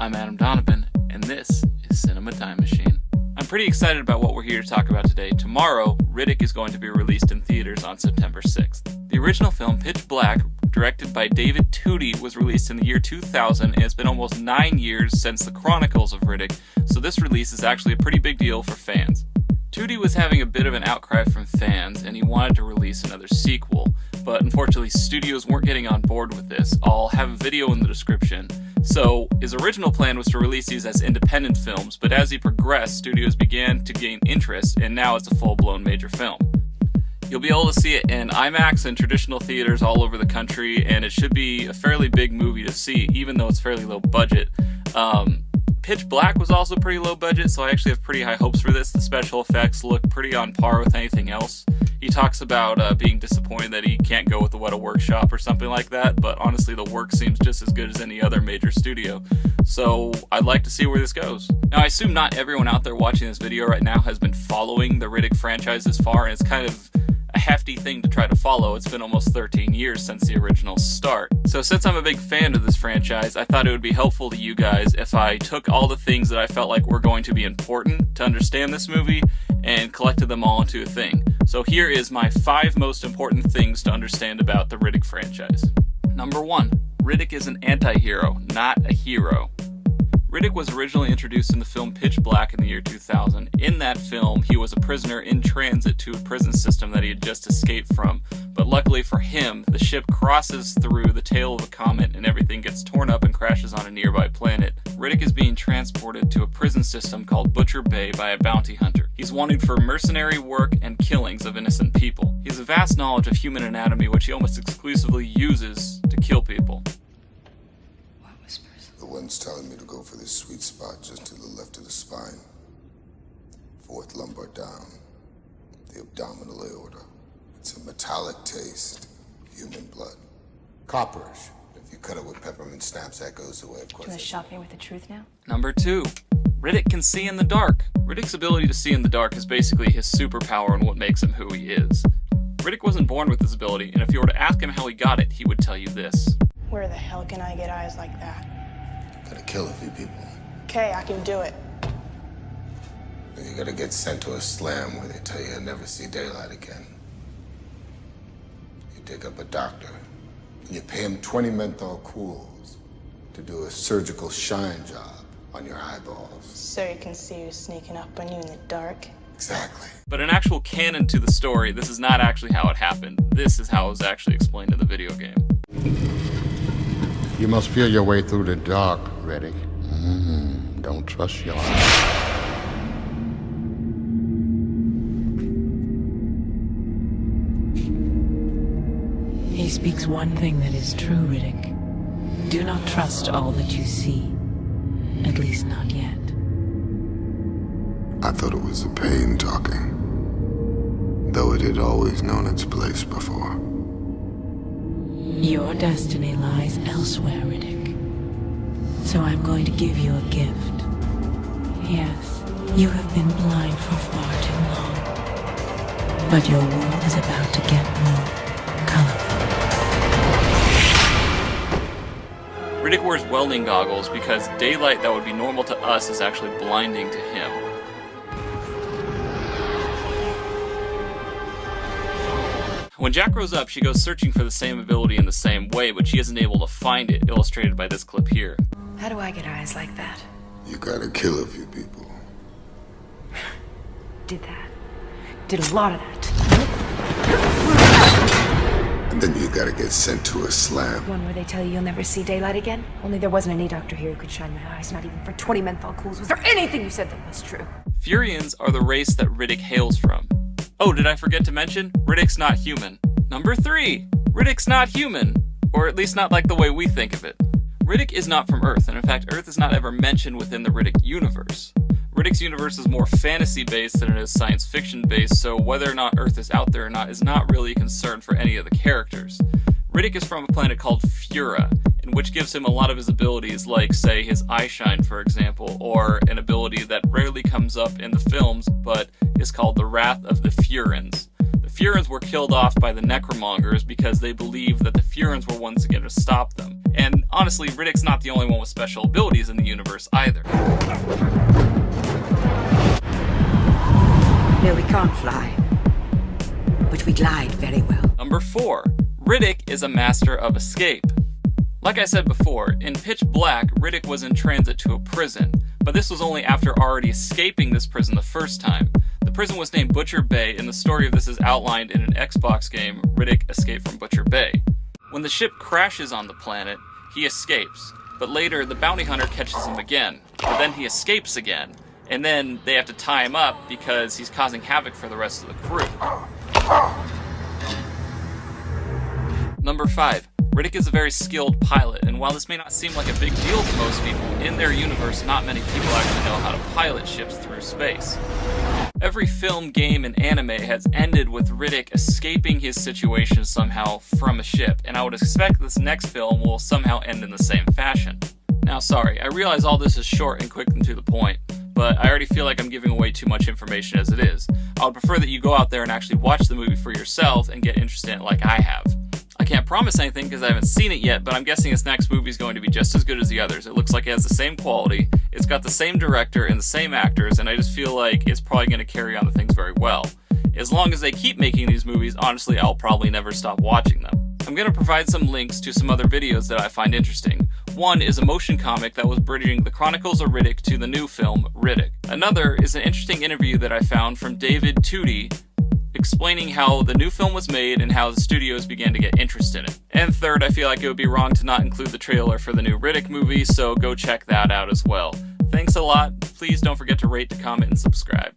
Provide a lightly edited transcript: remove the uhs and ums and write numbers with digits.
I'm Adam Donovan, and this is Cinema Time Machine. I'm pretty excited about what we're here to talk about today. Tomorrow, Riddick is going to be released in theaters on September 6th. The original film, Pitch Black, directed by David Twohy, was released in the year 2000, and it's been almost 9 years since the Chronicles of Riddick, so this release is actually a pretty big deal for fans. Twohy was having a bit of an outcry from fans, and he wanted to release another sequel, but unfortunately studios weren't getting on board with this. I'll have a video in the description. So, his original plan was to release these as independent films, but as he progressed, studios began to gain interest, and now it's a full-blown major film. You'll be able to see it in IMAX and traditional theaters all over the country, and it should be a fairly big movie to see, even though it's fairly low budget. Pitch Black was also pretty low budget, so I actually have pretty high hopes for this. The special effects look pretty on par with anything else. He talks about being disappointed that he can't go with the Weta Workshop or something like that, but honestly the work seems just as good as any other major studio. So I'd like to see where this goes. Now I assume not everyone out there watching this video right now has been following the Riddick franchise this far, and it's kind of a hefty thing to try to follow. It's been almost 13 years since the original start. So since I'm a big fan of this franchise, I thought it would be helpful to you guys if I took all the things that I felt like were going to be important to understand this movie and collected them all into a thing. So here is my 5 most important things to understand about the Riddick franchise. Number 1. Riddick is an anti-hero, not a hero. Riddick was originally introduced in the film Pitch Black in the year 2000. In that film, he was a prisoner in transit to a prison system that he had just escaped from. But luckily for him, the ship crosses through the tail of a comet and everything gets torn up and crashes on a nearby planet. Riddick is being transported to a prison system called Butcher Bay by a bounty hunter. He's wanted for mercenary work and killings of innocent people. He has a vast knowledge of human anatomy, which he almost exclusively uses to kill people. The one's telling me to go for this sweet spot just to the left of the spine. 4th lumbar down. The abdominal aorta. It's a metallic taste. Human blood. Copperish. If you cut it with peppermint snaps, that goes away, of course. Do you want to shock me with the truth now? Number 2. Riddick can see in the dark. Riddick's ability to see in the dark is basically his superpower and what makes him who he is. Riddick wasn't born with this ability, and if you were to ask him how he got it, he would tell you this. Where the hell can I get eyes like that? Gotta kill a few people. Okay, I can do it. Then you gotta get sent to a slam where they tell you you'll never see daylight again. You dig up a doctor, and you pay him 20 menthol cools to do a surgical shine job on your eyeballs. So you can see who's sneaking up on you in the dark? Exactly. But in actual canon to the story, this is not actually how it happened. This is how it was actually explained in the video game. You must feel your way through the dark, Riddick. Don't trust your eyes. He speaks one thing that is true, Riddick. Do not trust all that you see. At least not yet. I thought it was the pain talking, though it had always known its place before. Your destiny lies elsewhere, Riddick. So I'm going to give you a gift. Yes, you have been blind for far too long. But your world is about to get more colorful. Riddick wears welding goggles because daylight that would be normal to us is actually blinding to him. When Jack grows up, she goes searching for the same ability in the same way, but she isn't able to find it, illustrated by this clip here. How do I get eyes like that? You gotta kill a few people. Did that. Did a lot of that. And then you gotta get sent to a slam. One where they tell you you'll never see daylight again? Only there wasn't any doctor here who could shine my eyes, not even for 20 menthol cools. Was there anything you said that was true? Furians are the race that Riddick hails from. Oh, did I forget to mention? Riddick's not human. Number 3. Riddick's not human. Or at least not like the way we think of it. Riddick is not from Earth, and in fact, Earth is not ever mentioned within the Riddick universe. Riddick's universe is more fantasy-based than it is science fiction-based, so whether or not Earth is out there or not is not really a concern for any of the characters. Riddick is from a planet called Fura, and which gives him a lot of his abilities, like, say, his eyeshine, for example, or an ability that rarely comes up in the films, but is called the Wrath of the Furans. The Furans were killed off by the Necromongers because they believed that the Furans were once again to stop them. And honestly, Riddick's not the only one with special abilities in the universe either. No, we can't fly, but we glide very well. Number 4. Riddick is a master of escape. Like I said before, in Pitch Black, Riddick was in transit to a prison, but this was only after already escaping this prison the first time. The prison was named Butcher Bay, and the story of this is outlined in an Xbox game, Riddick Escape from Butcher Bay. When the ship crashes on the planet, he escapes, but later the bounty hunter catches him again, but then he escapes again, and then they have to tie him up because he's causing havoc for the rest of the crew. Number 5. Riddick is a very skilled pilot, and while this may not seem like a big deal to most people, in their universe not many people actually know how to pilot ships through space. Every film, game, and anime has ended with Riddick escaping his situation somehow from a ship, and I would expect this next film will somehow end in the same fashion. Now sorry, I realize all this is short and quick and to the point, but I already feel like I'm giving away too much information as it is. I would prefer that you go out there and actually watch the movie for yourself and get interested in it like I have. I can't promise anything because I haven't seen it yet, but I'm guessing this next movie is going to be just as good as the others. It looks like it has the same quality, it's got the same director and the same actors, and I just feel like it's probably going to carry on the things very well. As long as they keep making these movies, honestly, I'll probably never stop watching them. I'm going to provide some links to some other videos that I find interesting. One is a motion comic that was bridging the Chronicles of Riddick to the new film, Riddick. Another is an interesting interview that I found from David Twohy, explaining how the new film was made and how the studios began to get interested in it. And third, I feel like it would be wrong to not include the trailer for the new Riddick movie, so go check that out as well. Thanks a lot. Please don't forget to rate, comment, and subscribe.